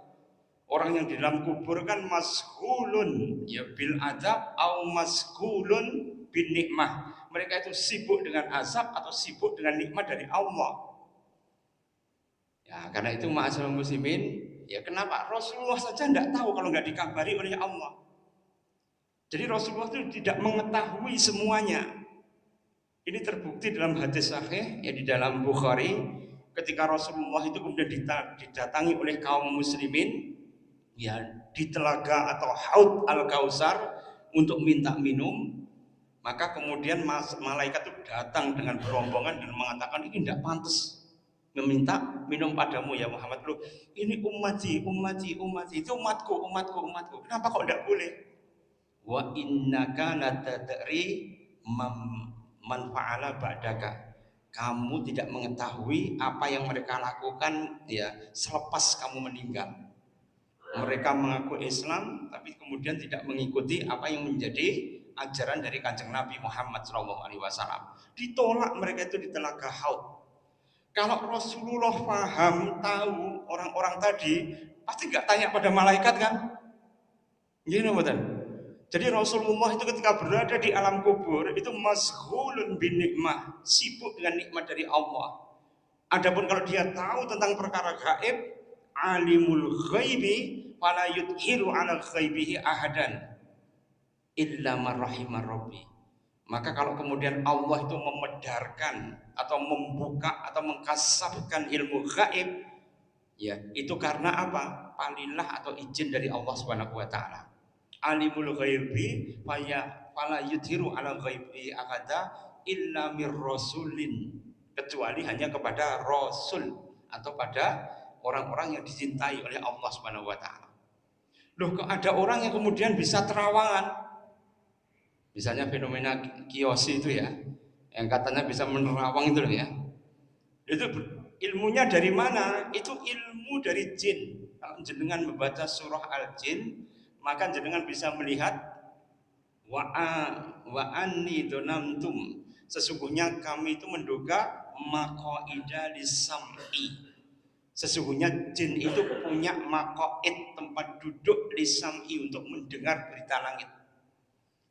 Orang yang di dalam kubur kan masghulun ya bil adab au masghulun bin nikmah. Mereka itu sibuk dengan azab atau sibuk dengan nikmat dari Allah. Ya, karena itu ma'asyiral muslimin, ya kenapa Rasulullah saja tidak tahu kalau nggak dikabari oleh Allah. Jadi Rasulullah itu tidak mengetahui semuanya. Ini terbukti dalam hadis sahih ya di dalam Bukhari, ketika Rasulullah itu kemudian didatangi oleh kaum muslimin ya di telaga atau Haud Al-Kautsar untuk minta minum, maka kemudian malaikat itu datang dengan berombongan dan mengatakan ini tidak pantas meminta minum padamu ya Muhammad. Loh, ini ummati itu umatku. Kenapa kok tidak boleh? Wa innaka latadri man fa'ala ba'daka. Kamu tidak mengetahui apa yang mereka lakukan ya selepas kamu meninggal. Mereka mengaku Islam tapi kemudian tidak mengikuti apa yang menjadi ajaran dari Kanjeng Nabi Muhammad SAW. Ditolak mereka itu di telaga Haud. Kalau Rasulullah paham, tahu orang-orang tadi, pasti nggak tanya pada malaikat kan? Gini betul. Jadi Rasulullah itu ketika berada di alam kubur itu masghulun bin nikmah, sibuk dengan nikmat dari Allah. Adapun kalau dia tahu tentang perkara gaib, alimul ghaibi fala yudhiru ala ghaibihi ahadan illa man rahimar rabbi. Maka kalau kemudian Allah itu memedarkan atau membuka atau mengkasabkan ilmu gaib, ya itu karena apa? Palilah atau izin dari Allah Subhanahu wa taala. Alimul ghaibi fala yudhiru ala ghaibi ahada illa mir rasulin, kecuali hanya kepada rasul atau pada orang-orang yang dicintai oleh Allah Subhanahu wa taala. Loh, kok ada orang yang kemudian bisa terawangan? Misalnya fenomena kiyoshi itu ya, yang katanya bisa menerawang itu loh ya. Itu ilmunya dari mana? Itu ilmu dari jin. Kalau jenengan membaca surah Al-Jin, maka jenengan bisa melihat wa anni donamtum. Sesungguhnya kami itu menduga maqaida lisam'i. Sesungguhnya jin itu punya maqaid, tempat duduk lisam'i, untuk mendengar berita langit.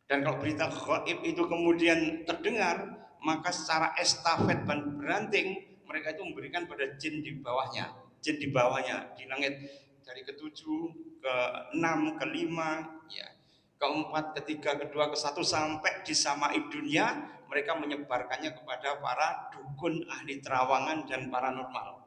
Dan kalau berita gaib itu kemudian terdengar, maka secara estafet dan beranting mereka itu memberikan pada jin di bawahnya, di langit dari ketujuh, ke-6, ke-5, ya, ke-4, ke-3, ke-2, ke-1 sampai di samai dunia, mereka menyebarkannya kepada para dukun, ahli terawangan dan paranormal.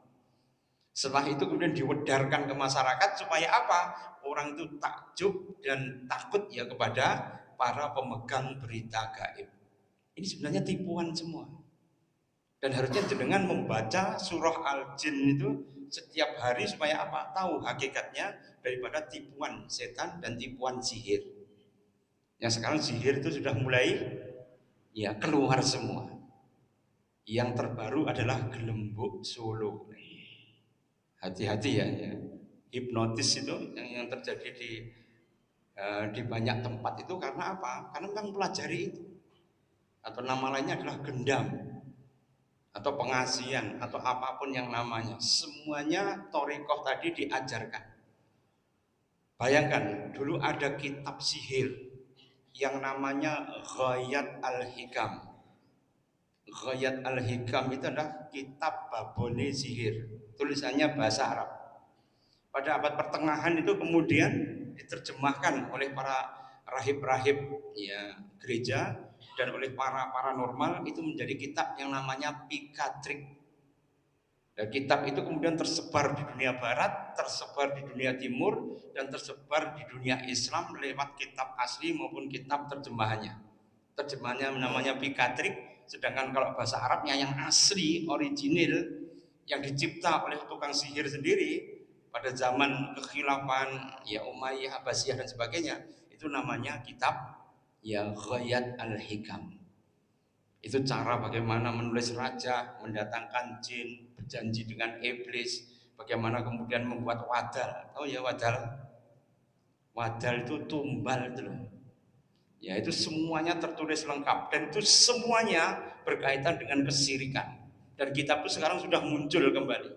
Setelah itu kemudian diwedarkan ke masyarakat supaya apa? Orang itu takjub dan takut ya kepada para pemegang berita gaib. Ini sebenarnya tipuan semua. Dan harusnya jenengan membaca surah Al-Jin itu setiap hari supaya apa? Tahu hakikatnya daripada tipuan setan dan tipuan sihir. Yang sekarang sihir itu sudah mulai ya keluar semua. Yang terbaru adalah gelembuk Solo. Hati-hati ya, ya. Hipnotis itu yang terjadi di banyak tempat itu karena apa? Karena memang pelajari itu. Atau nama lainnya adalah gendam atau pengasian atau apapun yang namanya, semuanya thoriqoh tadi diajarkan. Bayangkan dulu ada kitab sihir yang namanya Ghayat Al-Hikam. Ghayat Al-Hikam itu adalah kitab babone sihir, tulisannya bahasa Arab. Pada abad pertengahan itu kemudian diterjemahkan oleh para rahib-rahib ya gereja dan oleh para paranormal, itu menjadi kitab yang namanya Pikatrik. Dan kitab itu kemudian tersebar di dunia barat, tersebar di dunia timur, dan tersebar di dunia Islam lewat kitab asli maupun kitab terjemahannya. Terjemahannya namanya Pikatrik, sedangkan kalau bahasa Arabnya yang asli, original, yang dicipta oleh tukang sihir sendiri pada zaman kekhilafan ya Umayyah, Abbasiyah dan sebagainya, itu namanya kitab ya Ghayat Al-Hikam. Itu cara bagaimana menulis raja, mendatangkan jin, berjanji dengan iblis, bagaimana kemudian membuat wadal. Oh ya wadal. Wadal itu tumbal itu loh. Ya itu semuanya tertulis lengkap dan itu semuanya berkaitan dengan kesirikan. Dan kitab itu sekarang sudah muncul kembali.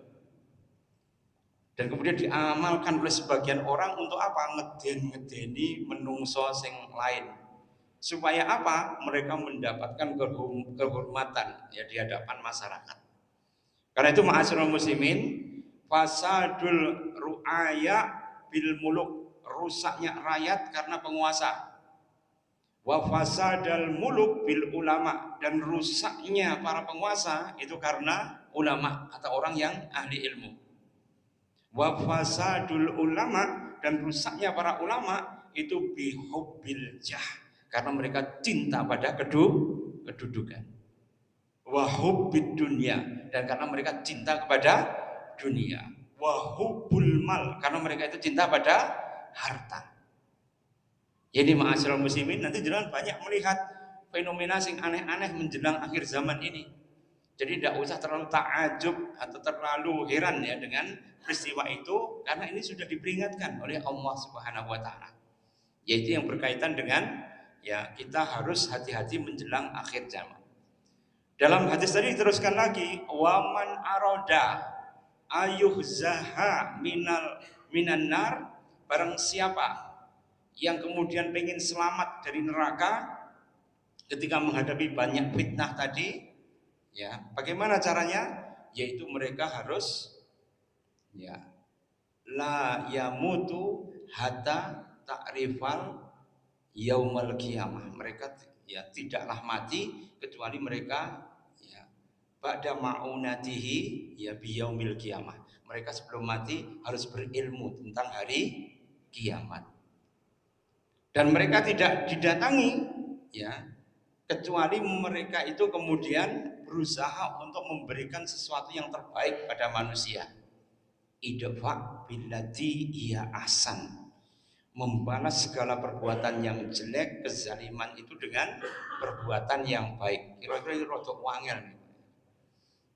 Dan kemudian diamalkan oleh sebagian orang untuk apa? Ngeden-ngedeni menungso sing lain. Supaya apa? Mereka mendapatkan kehormatan ya di hadapan masyarakat. Karena itu ma'asyiral muslimin, fasadul ru'aya bil muluk, rusaknya rakyat karena penguasa. Wa fasadal muluk bil ulama, dan rusaknya para penguasa itu karena ulama atau orang yang ahli ilmu. Wa fasadul ulama, dan rusaknya para ulama itu bihubbil jah, karena mereka cinta pada kedudukan. Wahubbid dunia, dan karena mereka cinta kepada dunia. Wahubbul mal, karena mereka itu cinta pada harta. Jadi ma'asyiral muslimin, nanti jangan banyak melihat fenomena sing aneh-aneh menjelang akhir zaman ini. Jadi tidak usah terlalu takjub atau terlalu heran ya dengan peristiwa itu, karena ini sudah diperingatkan oleh Allah Subhanahu wa taala. Yaitu yang berkaitan dengan ya kita harus hati-hati menjelang akhir zaman. Dalam hadis tadi diteruskan lagi, waman aroda ayuhzaha minan nar, barang siapa yang kemudian pengen selamat dari neraka ketika menghadapi banyak fitnah tadi, ya bagaimana caranya? Yaitu mereka harus ya la yamutu hatta ta'rifal yaumal qiyamah. Mereka ya tidaklah mati kecuali mereka ya ba'da ma'unatihi ya biyaumil qiyamah. Mereka sebelum mati harus berilmu tentang hari kiamat. Dan mereka tidak didatangi ya kecuali mereka itu kemudian berusaha untuk memberikan sesuatu yang terbaik pada manusia. Idfa billati hiya ahsan. Membalas segala perbuatan yang jelek, kezaliman itu dengan perbuatan yang baik. Kira-kira itu rodok wangel.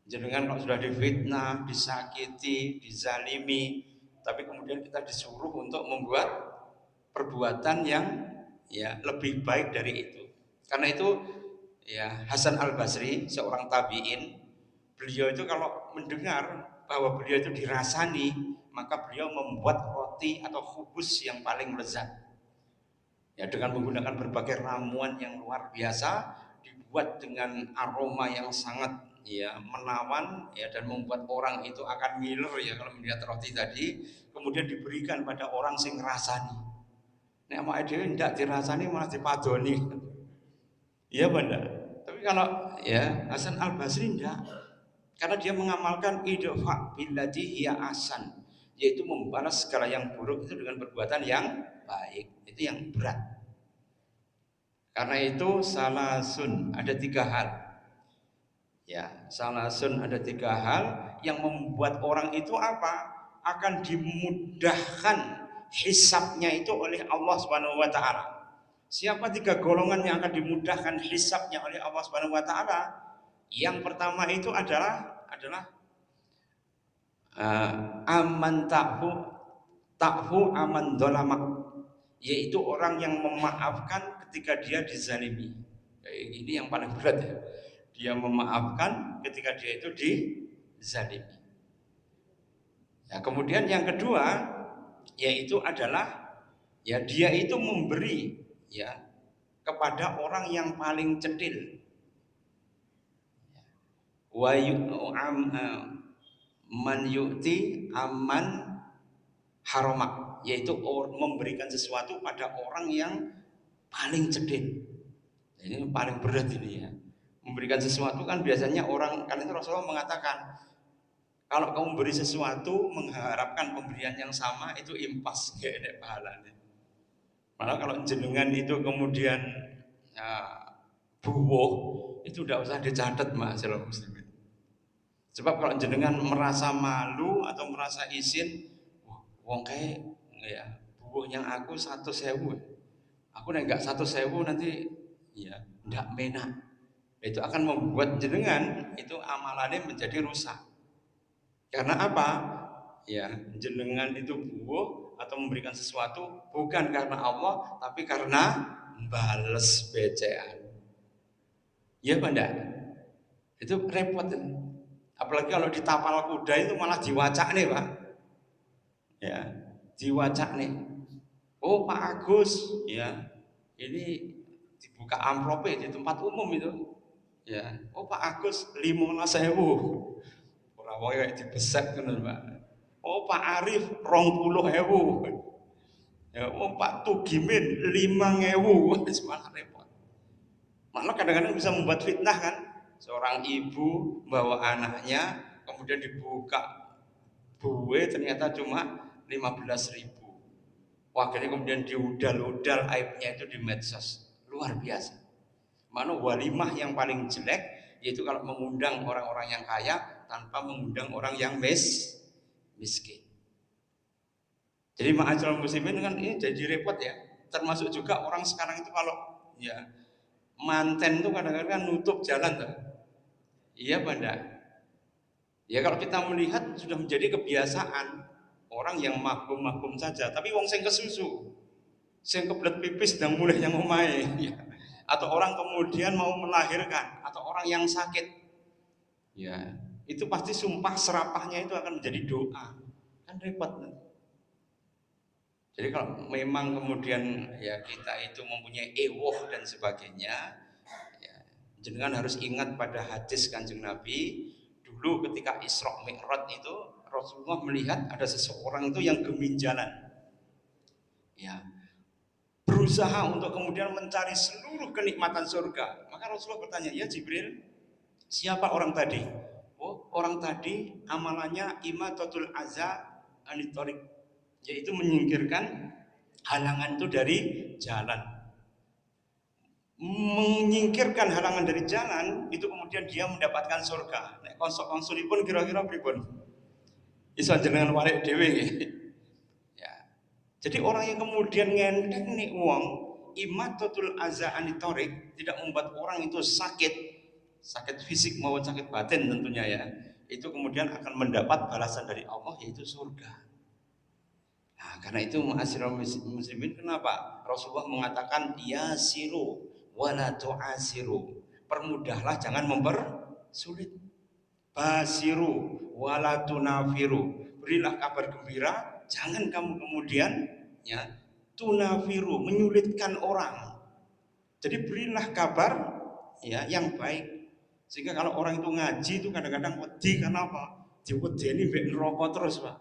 Jenengan kalau sudah difitnah, disakiti, dizalimi, tapi kemudian kita disuruh untuk membuat perbuatan yang ya lebih baik dari itu. Karena itu ya Hasan Al-Basri seorang tabi'in, beliau itu kalau mendengar bahwa beliau itu dirasani, maka beliau membuat roti atau khubus yang paling lezat. Ya dengan menggunakan berbagai ramuan yang luar biasa, dibuat dengan aroma yang sangat ya menawan ya dan membuat orang itu akan ngiler ya kalau melihat roti tadi, kemudian diberikan pada orang sing ngrasani. Nek awake dhewe ndak dirasani malah dipadoni. Iya benar. Tapi kalau ya Hasan Al Basri ndak, karena dia mengamalkan idfa billati hiya ahsan, yaitu membalas segala yang buruk itu dengan perbuatan yang baik. Itu yang berat. Karena itu salasun ada 3 hal. Ya, salasun ada 3 hal yang membuat orang itu apa? Akan dimudahkan hisabnya itu oleh Allah Subhanahu wa taala. Siapa 3 golongan yang akan dimudahkan hisabnya oleh Allah Subhanahu wa taala? Yang pertama itu adalah aman ta'fu aman dolamak, yaitu orang yang memaafkan ketika dia dizalimi. Ini yang paling berat ya. Dia memaafkan ketika dia itu dizalimi. Ya, kemudian yang kedua yaitu adalah ya dia itu memberi ya kepada orang yang paling cetil. Wa man yu'ti aman haramak, yaitu memberikan sesuatu pada orang yang paling cetil. Ini paling berat ini ya. Memberikan sesuatu kan biasanya orang, kan itu Rasulullah mengatakan kalau kamu beri sesuatu mengharapkan pemberian yang sama itu impas, gak ada pahalanya. Malah kalau jenengan itu kemudian ya, buwoh itu tidak usah dicatat masyaallah muslimin. Sebab kalau jenengan merasa malu atau merasa izin, wong kayak ya buwohnya aku 100.000, aku nek enggak 100.000 nanti ya ndak menak. Itu akan membuat jenengan itu amalannya menjadi rusak. Karena apa? Ya, jenengan itu buah atau memberikan sesuatu bukan karena Allah, tapi karena bales becean. Ya benda, itu repot. Apalagi kalau di tapal kuda itu malah diwacak nih Pak. Ya, diwacak nih. Oh Pak Agus, ya ini dibuka amplopnya di tempat umum itu. Ya, oh Pak Agus 15.000. Ora wae kayak dibeset ngono, Pak. Oh Pak Arif 20.000. Ya, oh Pak Tugimin 5.000. Wis malah repot. Malah kadang-kadang bisa membuat fitnah kan. Seorang ibu bawa anaknya kemudian dibuka buwe ternyata cuma 15.000. Wah, kemudian diudal-udal aibnya itu di medsos. Luar biasa. Mana walimah yang paling jelek yaitu kalau mengundang orang-orang yang kaya tanpa mengundang orang yang miskin. Jadi ma'asyiral muslimin kan ini jadi repot ya. Termasuk juga orang sekarang itu kalau ya manten itu kadang-kadang nutup jalan tuh. Iya Banda. Ya kalau kita melihat sudah menjadi kebiasaan orang yang mahkum saja, tapi wong sing kesusu, sing kebelet pipis dan mulai yang omahe ya. Atau orang kemudian mau melahirkan atau orang yang sakit ya itu pasti sumpah serapahnya itu akan menjadi doa, kan repot. Jadi kalau memang kemudian ya kita itu mempunyai ewoh dan sebagainya ya, jenengan harus ingat pada hadis Kanjeng Nabi dulu ketika Isra Mi'raj itu Rasulullah melihat ada seseorang itu yang geminjalan ya berusaha untuk kemudian mencari seluruh kenikmatan surga. Maka Rasulullah bertanya, ya Jibril, siapa orang tadi? Oh, orang tadi amalannya imatatul aza anitorik, yaitu menyingkirkan halangan itu dari jalan. Menyingkirkan halangan dari jalan itu kemudian dia mendapatkan surga. Nek konsol-konsolipun kira-kira pripun? Iso jenengan warik dhewe nggih. Ya. Jadi orang yang kemudian ngentek nih uang imatatul aza anitorik tidak membuat orang itu sakit fisik maupun sakit batin tentunya ya. Itu kemudian akan mendapat balasan dari Allah yaitu surga. Nah, karena itu ma'asyiral muslimin, kenapa Rasulullah mengatakan yasiru wala tu'asiru, permudahlah jangan mempersulit, basiru wala tunafiru, berilah kabar gembira jangan kamu kemudian ya tunafiru, menyulitkan orang. Jadi berilah kabar ya yang baik, sehingga kalau orang itu ngaji itu kadang-kadang wedi, karena apa? Diwedeni mbek neraka terus, Pak.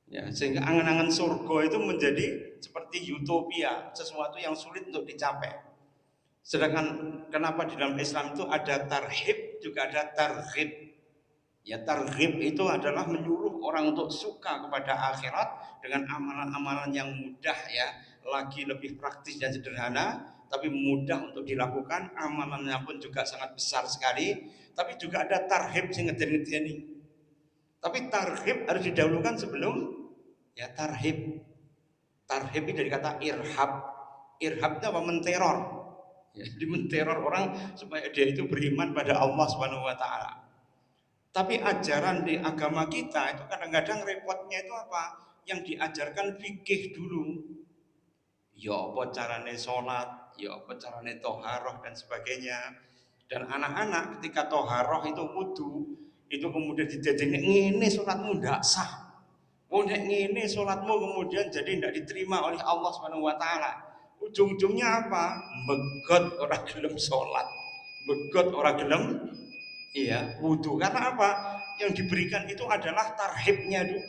Ya, sehingga angan-angan surga itu menjadi seperti utopia, sesuatu yang sulit untuk dicapai. Sedangkan kenapa di dalam Islam itu ada tarhib juga ada targhib. Ya, targhib itu adalah menyuruh orang untuk suka kepada akhirat dengan amalan-amalan yang mudah ya, lagi lebih praktis dan sederhana, tapi mudah untuk dilakukan, amalannya pun juga sangat besar sekali. Tapi juga ada tarhib yang ngedeni-ngedeni. Tapi tarhib harus didahulukan sebelum ya tarhib. Tarhib itu dari kata irhab. Irhab itu apa? Menteror. Ya, jadi menteror orang supaya dia itu beriman pada Allah Subhanahu wa taala. Tapi ajaran di agama kita itu kadang-kadang repotnya itu apa? Yang diajarkan fikih dulu. Ya apa carane sholat, ya apa carane toharoh dan sebagainya. Dan anak-anak ketika toharoh itu wudu, itu kemudian dijadikan ngene sholatmu ndak sah. Oh nek ngene sholatmu kemudian jadi tidak diterima oleh Allah Subhanahu wa taala. Ujung-ujungnya apa? Begot orang gelem sholat, begot orang gelem iya wudu. Karena apa? Yang diberikan itu adalah tarhibnya dulu.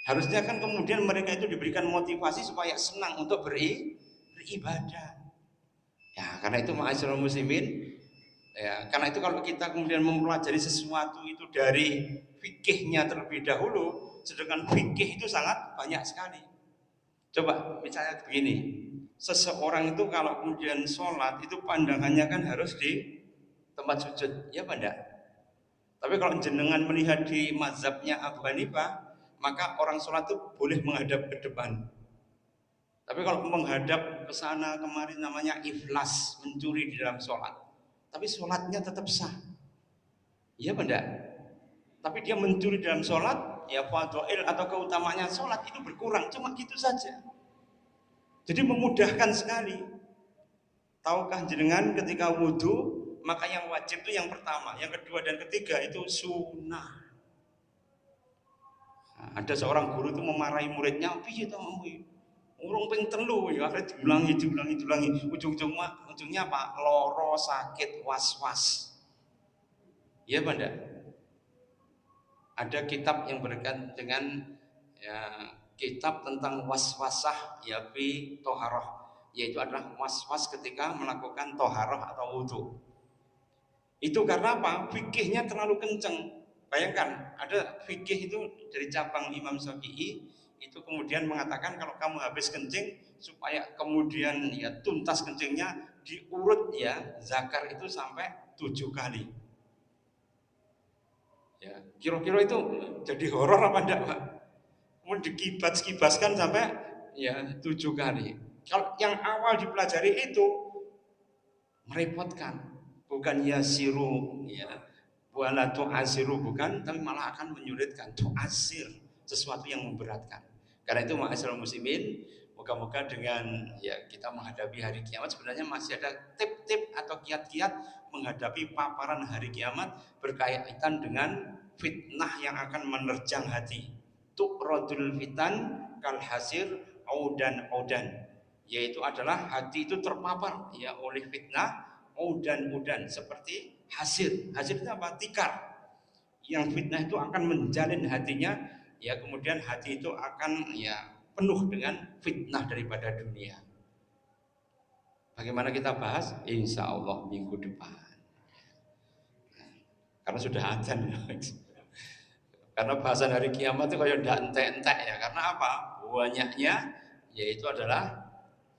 Harusnya kan kemudian mereka itu diberikan motivasi supaya senang untuk beribadah. Ya, karena itu ma'asyiral muslimin, ya, karena itu kalau kita kemudian mempelajari sesuatu itu dari fikihnya terlebih dahulu, sedangkan fikih itu sangat banyak sekali. Coba misalnya begini, seseorang itu kalau kemudian sholat itu pandangannya kan harus di tempat sujud, ya Pak enggak? Tapi kalau jenengan melihat di mazhabnya Abu Hanifah, maka orang sholat itu boleh menghadap ke depan. Tapi kalau menghadap ke sana kemari namanya iflas, mencuri di dalam sholat. Tapi sholatnya tetap sah. Iya benda. Tapi dia mencuri dalam sholat, ya fadha'il atau keutamanya sholat itu berkurang. Cuma gitu saja. Jadi memudahkan sekali. Tahukah jenengan ketika wudhu, maka yang wajib itu yang pertama, yang kedua dan ketiga itu sunnah. Nah, ada seorang guru itu memarahi muridnya, piye to urung ping telu ya akhirnya diulangi ujungnya apa? Loro, sakit, was-was. Ya Banda. Ada kitab yang berkaitan dengan ya, kitab tentang waswasah ya fi toharoh, yaitu adalah was-was ketika melakukan toharoh atau wudhu. Itu karena apa? Fikihnya terlalu kenceng. Bayangkan ada fikih itu dari cabang Imam Syafi'i, itu kemudian mengatakan kalau kamu habis kencing supaya kemudian ya tuntas kencingnya diurut ya zakar itu sampai 7 kali. Ya, kira-kira itu jadi horor apa enggak, Pak? Kemudian dikibas-kibaskan sampai ya 7 kali. Kalau yang awal dipelajari itu merepotkan, bukan yasiru ya, wala tu'asiru bukan, tapi malah akan menyulitkan, tu'asir, sesuatu yang memberatkan. Karena itu ma'asyiral muslimin, moga-moga dengan ya kita menghadapi hari kiamat sebenarnya masih ada tip-tip atau kiat-kiat menghadapi paparan hari kiamat berkaitan dengan fitnah yang akan menerjang hati. Tuqradul fitan kal hasir audan, yaitu adalah hati itu terpapar ya oleh fitnah udan seperti hasir. Hasir itu apa? Tikar. Yang fitnah itu akan menjalin hatinya, ya kemudian hati itu akan ya penuh dengan fitnah daripada dunia. Bagaimana kita bahas? Insya Allah minggu depan. Karena sudah adzan ya. Karena bahasan hari kiamat itu kayak ndak entek-entek ya. Karena apa? Banyaknya yaitu adalah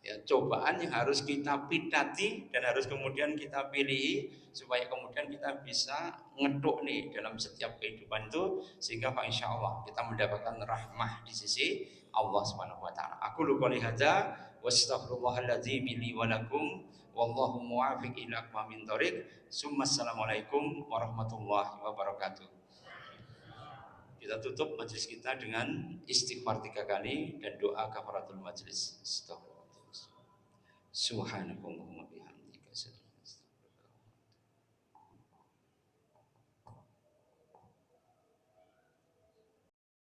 ya, cobaan yang harus kita pidati dan harus kemudian kita pilih supaya kemudian kita bisa ngeduk nih dalam setiap kehidupan itu sehingga insya Allah kita mendapatkan rahmah di sisi Allah Subhanahu wa taala. Aku lu qouli hadza wastaghfirullahaladzim li wa lakum wallahu muwaffiq ila aqwamit thoriq. Assalamualaikum warahmatullahi wabarakatuh. Kita tutup majelis kita dengan istighfar 3 kali dan doa kafaratul majelis. Subhanallah.